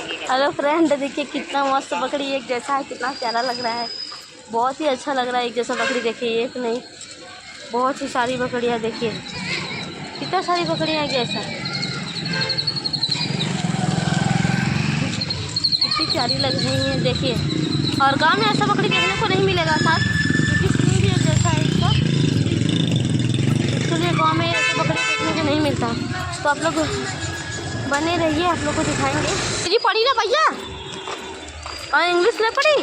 Hello friend, देखिए कितना मस्त बकरी एक जैसा है, कितना प्यारा लग रहा है। बहुत ही अच्छा लग रहा है। एक जैसा बकरी देखिए, एक नहीं बहुत ही सारी बकरियाँ। देखिए कितना सारी बकरियाँ एक जैसा, कितनी प्यारी लग रही है। देखिए, और गांव में ऐसा बकरी देखने को नहीं मिलेगा साथ, क्योंकि स्किन भी एक जैसा है इसका, इसलिए गांव में ऐसा बकरी देखने को नहीं मिलता। तो आप लोग बने रहिए, आप लोग को दिखाएंगे। जी पढ़ी ना भैया, और इंग्लिश नहीं पढ़ी।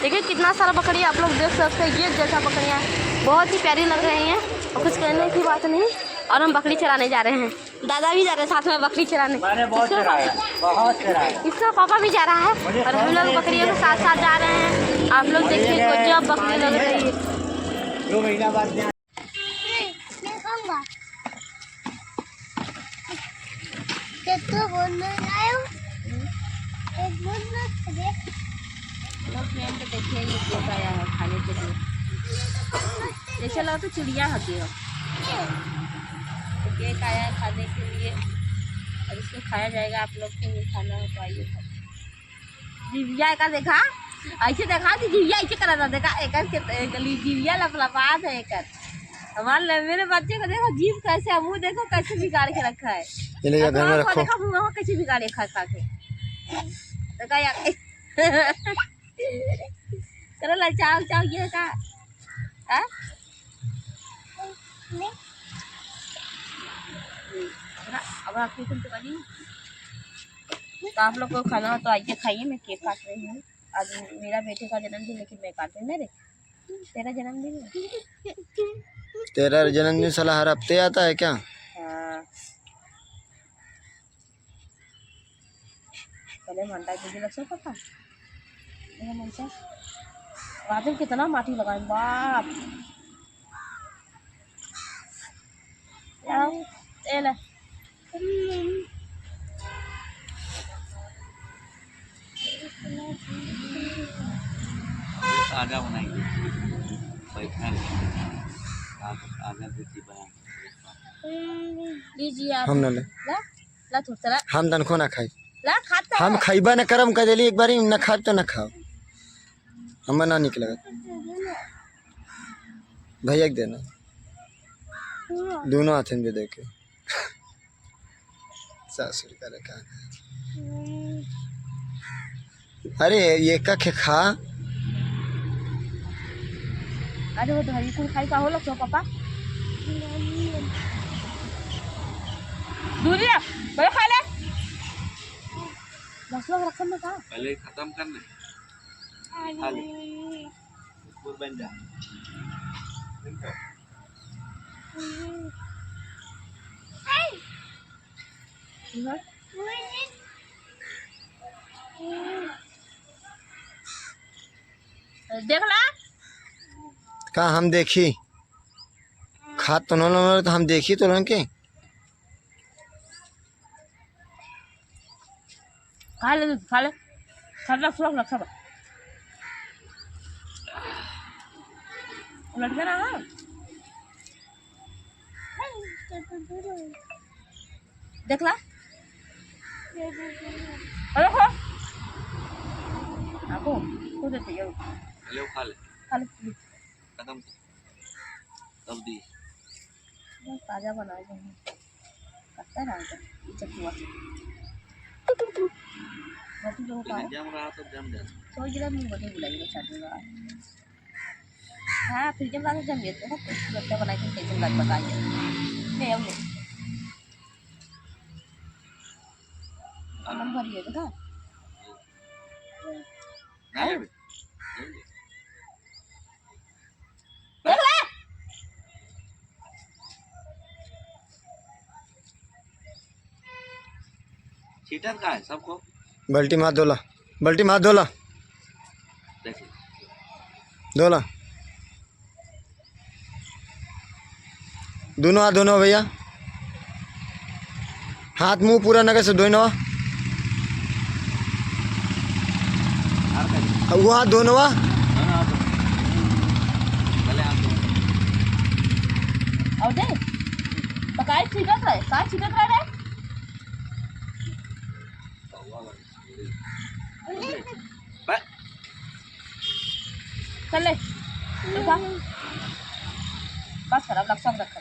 देखिए कितना सारा बकरियाँ आप लोग देख सकते हैं। ये जैसा बकरियाँ बहुत ही प्यारी लग रही हैं और कुछ कहने की बात नहीं। और हम बकरी चराने जा रहे हैं, दादा भी जा रहे हैं साथ में बकरी चराने। इसका पापा भी जा रहा है और हम लोग बकरियों के साथ साथ जा रहे हैं। आप लोग देखिए गजब बकरी लग रही है। 2 महीना बाद देखिए ये केक आया है खाने के लिए। जैसे लगा तो चिड़िया होती हो। तो केक आया है खाने के लिए और इसको खाया जाएगा। आप लोग को भी खाना हो तो आइए। दिव्या का देखा ऐसे देखा थी, दिव्या ऐसे करा था। देखा एक दिव्या लपलपा है एक। हमारे मेरे बच्चे को देखो जीभ कैसे है, मुँह देखो कैसे बिगाड़ के रखा है। देखा मुँह कैसे बिगाड़े खा खा के। देखा यार चलो लचाओ चाओ ये का अब आप तो आप लोग को खाना हो तो आइए खाइए। मैं केक काट रही हूँ। आज मेरा बेटे का जन्मदिन, लेकिन मैं काट रही हूँ। मेरे तेरा जन्मदिन है। तेरा जन्मदिन साला हर हफ्ते आता है क्या? हाँ, पहले मंडा के लग सकता था मन से। राजन कितना माटी लगाए बाप। आजा बनाएंगे लीजिए आप। हम न ले ला थोड़ा हम तनको ना खाई, ला खाता हम खाइबा न करम कर देली। एक बार न खा तो न खाओ, हमें ना निक लगा। भैया के देना दोनों हाथ में दे के सासुर का रखा। अरे ये का के खा। अरे वो धरी कुल खाई का हो लो तो पापा दूरिया बड़े खा ले। 10 लोग रखम में कहा पहले खत्म करने खा ले पूर बन जा। देख ला का हम देखी खा तो न तो हम देखी तो के खा ले खा ले खा ले सुरख रखा बा लड़के ना हाँ देख ला। अरे खा आपको खुद देते हो ले खा ले खत्म तब दी ताजा बनाए करता है ना चटुआ जम रहा तो जम जा। तो जरा मुंह बने बुलाइए चटुआ। हाँ फिर जब जम गए तो बच्चा बनाए थे कैसे लग बताइए ले आओ नंबर ये देखा चीटर का है सबको। बल्टी मार धोला, बल्टी मार धोला, देखिए धोला दोनों हाथ धोनो भैया। हाथ मुंह पूरा नगर से धोनवा। वो हाथ धोनवा और दे पकाए छिटक रहे का छिटक रहे Back. चल ले उठा बस कर अब लक्षण रख